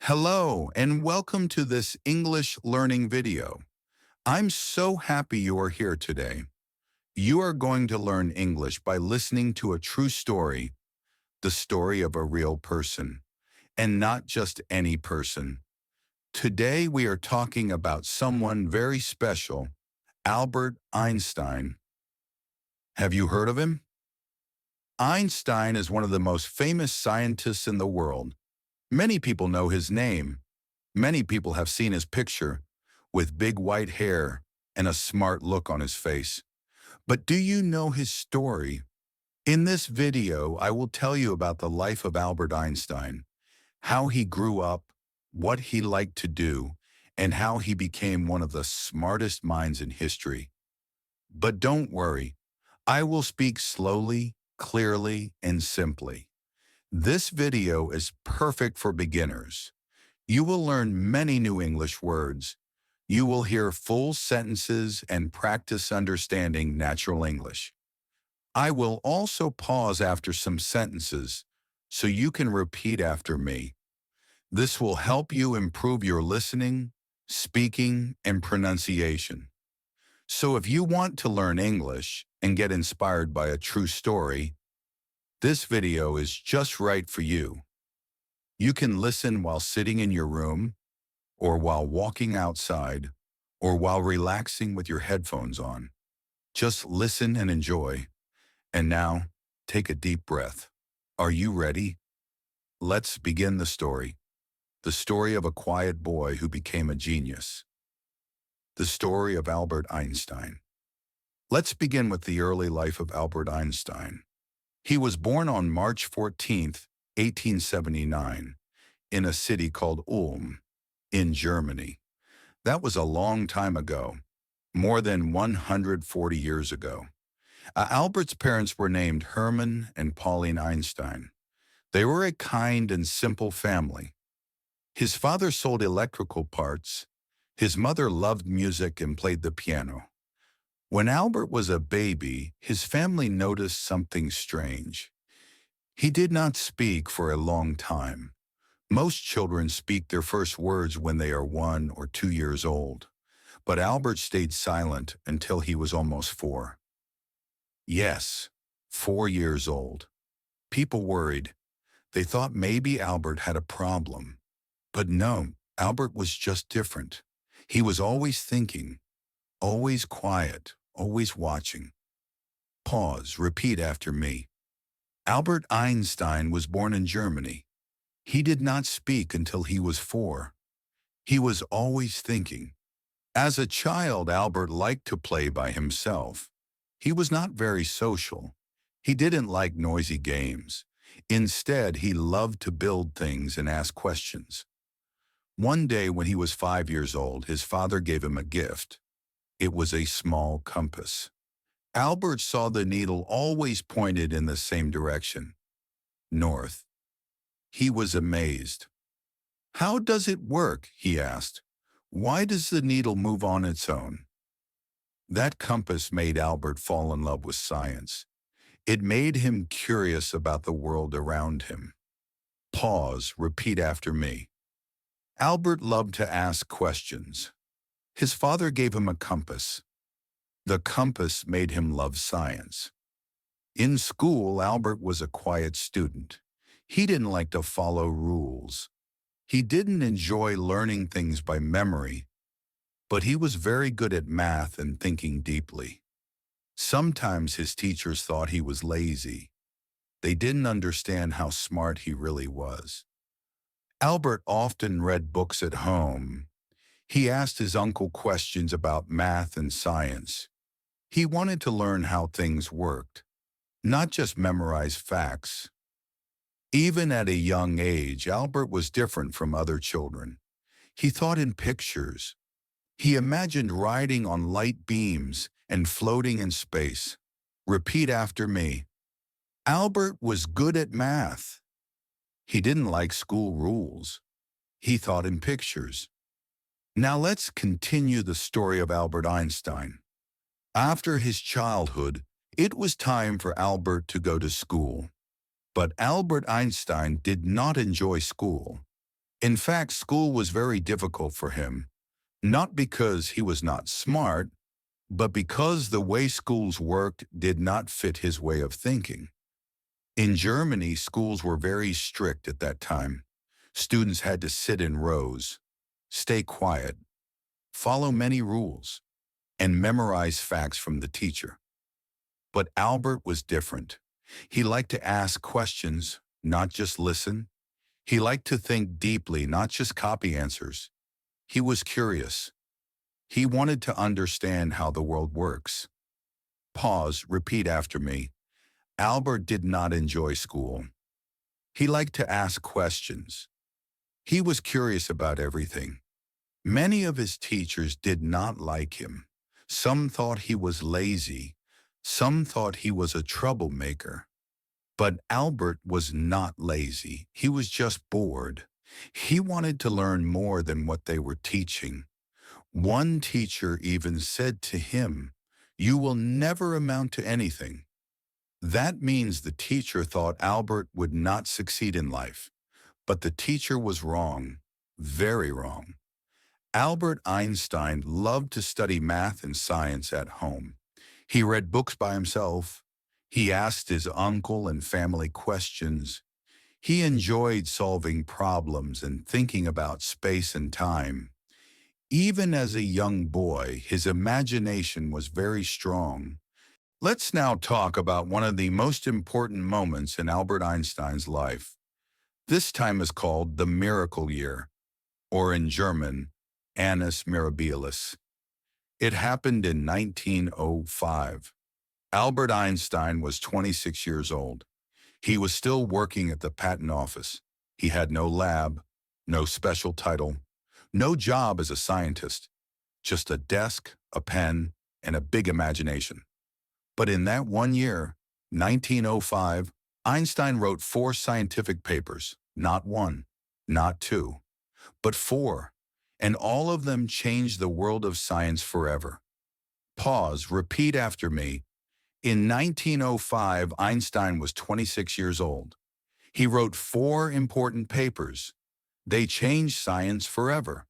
Hello and welcome to this English learning video. I'm so happy you are here today. You are going to learn English by listening to a true story, the story of a real person, and not just any person. Today we are talking about someone very special, Albert Einstein. Have you heard of him? Einstein is one of the most famous scientists in the world. Many people know his name. Many people have seen his picture with big white hair and a smart look on his face. But do you know his story? In this video, I will tell you about the life of Albert Einstein, how he grew up, what he liked to do, and how he became one of the smartest minds in history. But don't worry, I will speak slowly, clearly, and simply. This video is perfect for beginners. You will learn many new English words. You will hear full sentences and practice understanding natural English. I will also pause after some sentences so you can repeat after me. This will help you improve your listening, speaking, and pronunciation. So if you want to learn English and get inspired by a true story, this video is just right for you. You can listen while sitting in your room, or while walking outside, or while relaxing with your headphones on. Just listen and enjoy. And now, take a deep breath. Are you ready? Let's begin the story. The story of a quiet boy who became a genius. The story of Albert Einstein. Let's begin with the early life of Albert Einstein. He was born on March 14th, 1879, in a city called Ulm, in Germany. That was a long time ago, more than 140 years ago. Albert's parents were named Hermann and Pauline Einstein. They were a kind and simple family. His father sold electrical parts. His mother loved music and played the piano. When Albert was a baby, his family noticed something strange. He did not speak for a long time. Most children speak their first words when they are 1 or 2 years old, but Albert stayed silent until he was almost 4. Yes, 4 years old. People worried. They thought maybe Albert had a problem. But no, Albert was just different. He was always thinking, always quiet, always watching. Pause, repeat after me. Albert Einstein was born in Germany. He did not speak until he was 4. He was always thinking. As a child, Albert liked to play by himself. He was not very social. He didn't like noisy games. Instead, he loved to build things and ask questions. One day when he was 5 years old, his father gave him a gift. It was a small compass. Albert saw the needle always pointed in the same direction, north. He was amazed. "How does it work?" he asked. "Why does the needle move on its own?" That compass made Albert fall in love with science. It made him curious about the world around him. Pause, repeat after me. Albert loved to ask questions. His father gave him a compass. The compass made him love science. In school, Albert was a quiet student. He didn't like to follow rules. He didn't enjoy learning things by memory, but he was very good at math and thinking deeply. Sometimes his teachers thought he was lazy. They didn't understand how smart he really was. Albert often read books at home. He asked his uncle questions about math and science. He wanted to learn how things worked, not just memorize facts. Even at a young age, Albert was different from other children. He thought in pictures. He imagined riding on light beams and floating in space. Repeat after me. Albert was good at math. He didn't like school rules. He thought in pictures. Now let's continue the story of Albert Einstein. After his childhood, it was time for Albert to go to school. But Albert Einstein did not enjoy school. In fact, school was very difficult for him, not because he was not smart, but because the way schools worked did not fit his way of thinking. In Germany, schools were very strict at that time. Students had to sit in rows, stay quiet, follow many rules, and memorize facts from the teacher. But Albert was different. He liked to ask questions, not just listen. He liked to think deeply, not just copy answers. He was curious. He wanted to understand how the world works. Pause, repeat after me. Albert did not enjoy school. He liked to ask questions. He was curious about everything. Many of his teachers did not like him. Some thought he was lazy. Some thought he was a troublemaker. But Albert was not lazy. He was just bored. He wanted to learn more than what they were teaching. One teacher even said to him, "You will never amount to anything." That means the teacher thought Albert would not succeed in life. But the teacher was wrong, very wrong. Albert Einstein loved to study math and science at home. He read books by himself. He asked his uncle and family questions. He enjoyed solving problems and thinking about space and time. Even as a young boy, his imagination was very strong. Let's now talk about one of the most important moments in Albert Einstein's life. This time is called the Miracle Year, or in German, Annus Mirabilis. It happened in 1905. Albert Einstein was 26 years old. He was still working at the patent office. He had no lab, no special title, no job as a scientist, just a desk, a pen, and a big imagination. But in that one year, 1905, Einstein wrote 4 scientific papers, not 1, not 2, but 4, and all of them changed the world of science forever. Pause, repeat after me. In 1905, Einstein was 26 years old. He wrote 4 important papers. They changed science forever.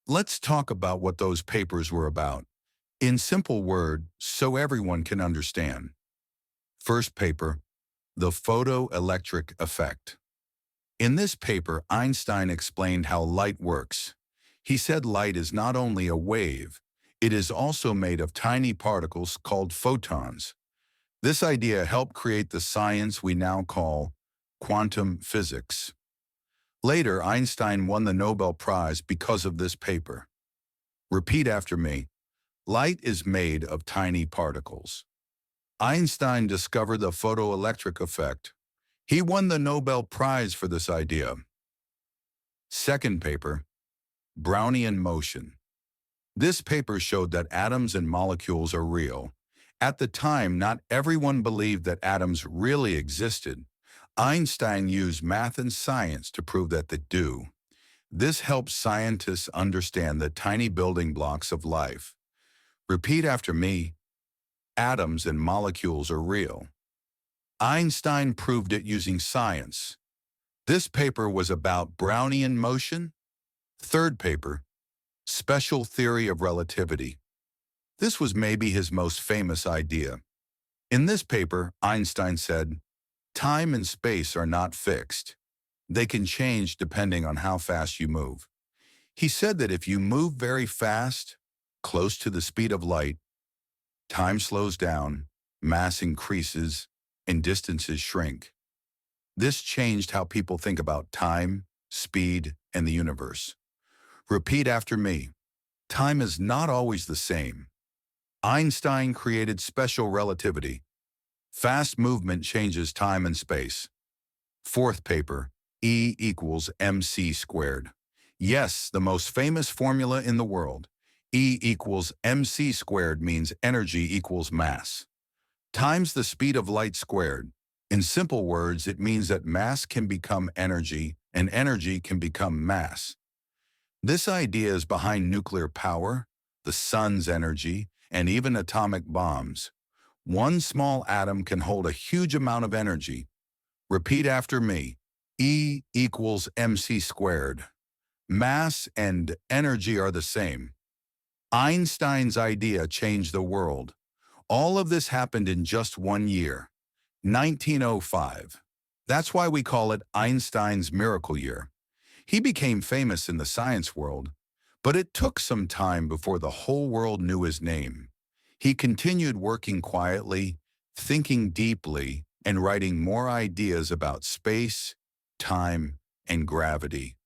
Let's talk about what those papers were about. In simple words, so everyone can understand. First paper, the photoelectric effect. In this paper, Einstein explained how light works. He said light is not only a wave, it is also made of tiny particles called photons. This idea helped create the science we now call quantum physics. Later, Einstein won the Nobel Prize because of this paper. Repeat after me. Light is made of tiny particles. Einstein discovered the photoelectric effect. He won the Nobel Prize for this idea. Second paper, Brownian motion. This paper showed that atoms and molecules are real. At the time, not everyone believed that atoms really existed. Einstein used math and science to prove that they do. This helps scientists understand the tiny building blocks of life. Repeat after me. Atoms and molecules are real. Einstein proved it using science. This paper was about Brownian motion. Third paper, special theory of relativity. This was maybe his most famous idea. In this paper, Einstein said, time and space are not fixed. They can change depending on how fast you move. He said that if you move very fast, close to the speed of light, time slows down, mass increases, and distances shrink. This changed how people think about time, speed, and the universe. Repeat after me. Time is not always the same. Einstein created special relativity. Fast movement changes time and space. Fourth paper, E equals mc squared. Yes, the most famous formula in the world. E equals mc squared means energy equals mass times the speed of light squared. In simple words, it means that mass can become energy and energy can become mass. This idea is behind nuclear power, the sun's energy, and even atomic bombs. One small atom can hold a huge amount of energy. Repeat after me. E equals mc squared. Mass and energy are the same. Einstein's idea changed the world. All of this happened in just 1 year, 1905. That's why we call it Einstein's miracle year. He became famous in the science world, but it took some time before the whole world knew his name. He continued working quietly, thinking deeply, and writing more ideas about space, time, and gravity.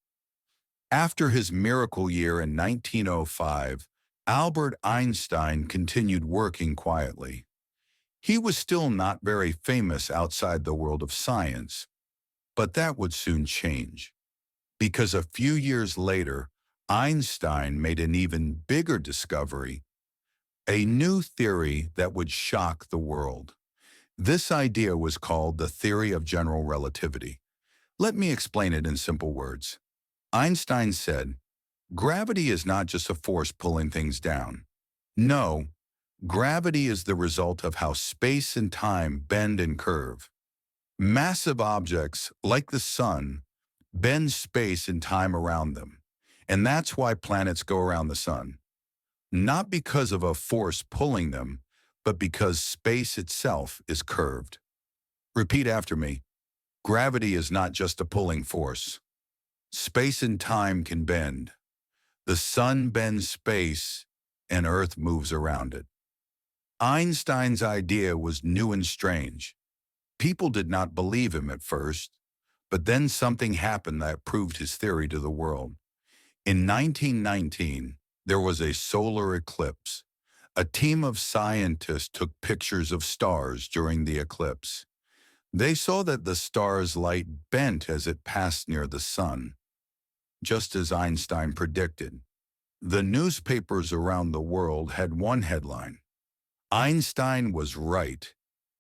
After his miracle year in 1905, Albert Einstein continued working quietly. He was still not very famous outside the world of science, but that would soon change, because a few years later, Einstein made an even bigger discovery, a new theory that would shock the world. This idea was called the theory of general relativity. Let me explain it in simple words. Einstein said, gravity is not just a force pulling things down. No, gravity is the result of how space and time bend and curve. Massive objects, like the sun, bend space and time around them. And that's why planets go around the sun. Not because of a force pulling them, but because space itself is curved. Repeat after me. Gravity is not just a pulling force. Space and time can bend. The sun bends space, and Earth moves around it. Einstein's idea was new and strange. People did not believe him at first, but then something happened that proved his theory to the world. In 1919, there was a solar eclipse. A team of scientists took pictures of stars during the eclipse. They saw that the star's light bent as it passed near the sun, just as Einstein predicted. The newspapers around the world had one headline: Einstein was right.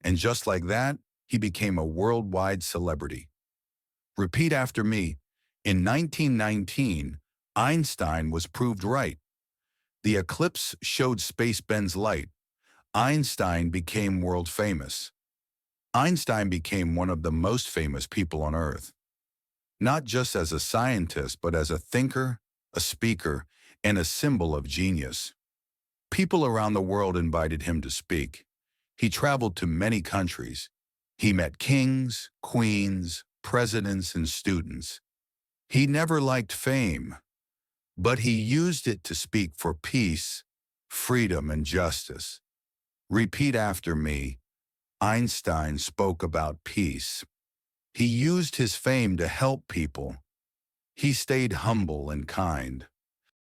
And just like that, he became a worldwide celebrity. Repeat after me. In 1919, Einstein was proved right. The eclipse showed space bends light. Einstein became world famous. Einstein became one of the most famous people on Earth, not just as a scientist, but as a thinker, a speaker, and a symbol of genius. People around the world invited him to speak. He traveled to many countries. He met kings, queens, presidents, and students. He never liked fame, but he used it to speak for peace, freedom, and justice. Repeat after me. Einstein spoke about peace. He used his fame to help people. He stayed humble and kind.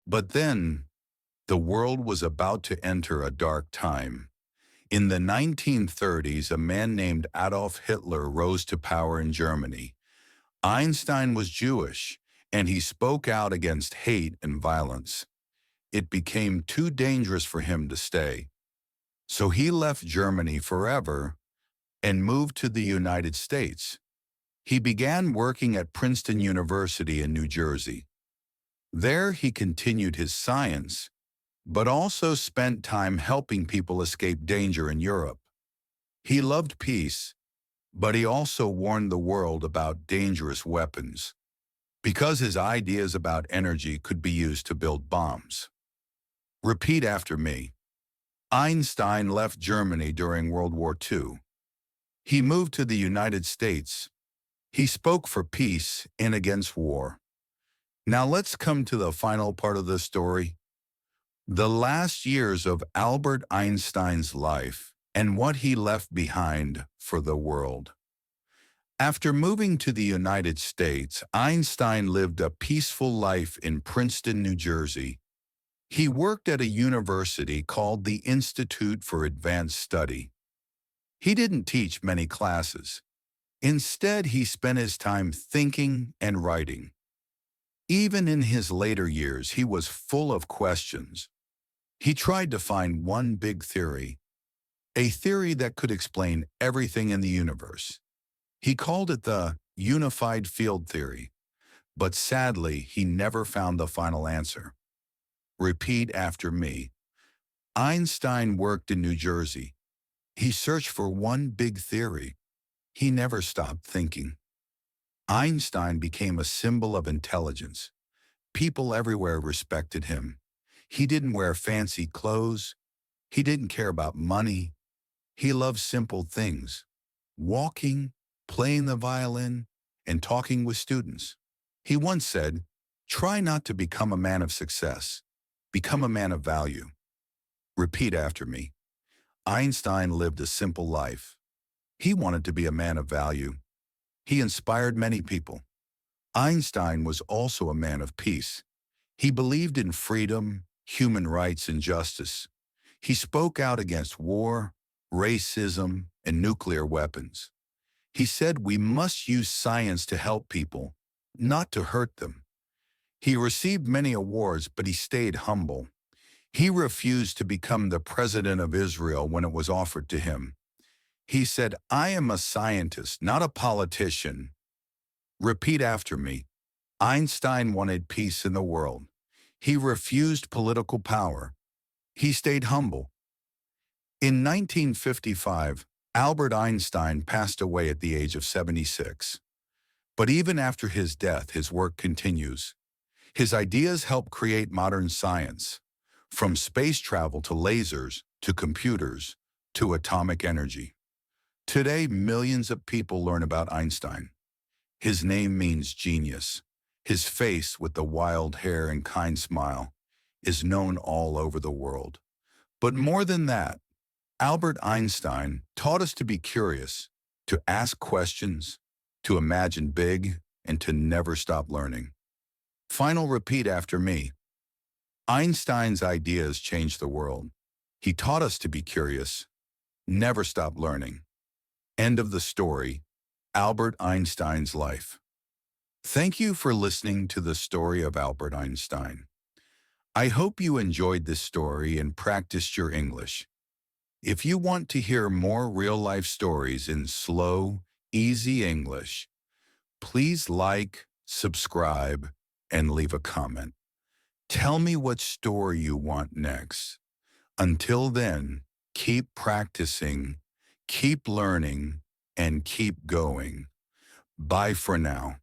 But then, the world was about to enter a dark time. In the 1930s, a man named Adolf Hitler rose to power in Germany. Einstein was Jewish, and he spoke out against hate and violence. It became too dangerous for him to stay. So he left Germany forever and moved to the United States. He began working at Princeton University in New Jersey. There he continued his science, but also spent time helping people escape danger in Europe. He loved peace, but he also warned the world about dangerous weapons, because his ideas about energy could be used to build bombs. Repeat after me. Einstein left Germany during World War II. He moved to the United States. He spoke for peace and against war. Now let's come to the final part of the story. The last years of Albert Einstein's life and what he left behind for the world. After moving to the United States, Einstein lived a peaceful life in Princeton, New Jersey. He worked at a university called the Institute for Advanced Study. He didn't teach many classes. Instead, he spent his time thinking and writing. Even in his later years, he was full of questions. He tried to find one big theory, a theory that could explain everything in the universe. He called it the unified field theory, but sadly, he never found the final answer. Repeat after me. Einstein worked in New Jersey. He searched for one big theory. He never stopped thinking. Einstein became a symbol of intelligence. People everywhere respected him. He didn't wear fancy clothes. He didn't care about money. He loved simple things: walking, playing the violin, and talking with students. He once said, "Try not to become a man of success. Become a man of value." Repeat after me. Einstein lived a simple life. He wanted to be a man of value. He inspired many people. Einstein was also a man of peace. He believed in freedom, human rights, and justice. He spoke out against war, racism, and nuclear weapons. He said we must use science to help people, not to hurt them. He received many awards, but he stayed humble. He refused to become the president of Israel when it was offered to him. He said, "I am a scientist, not a politician." Repeat after me. Einstein wanted peace in the world. He refused political power. He stayed humble. In 1955, Albert Einstein passed away at the age of 76. But even after his death, his work continues. His ideas help create modern science, from space travel to lasers, to computers, to atomic energy. Today, millions of people learn about Einstein. His name means genius. His face, with the wild hair and kind smile, is known all over the world. But more than that, Albert Einstein taught us to be curious, to ask questions, to imagine big, and to never stop learning. Final repeat after me. Einstein's ideas changed the world. He taught us to be curious, never stop learning. End of the story. Albert Einstein's life. Thank you for listening to the story of Albert Einstein. I hope you enjoyed this story and practiced your English. If you want to hear more real-life stories in slow, easy English, please like, subscribe, and leave a comment. Tell me what story you want next. Until then, keep practicing, keep learning, and keep going. Bye for now.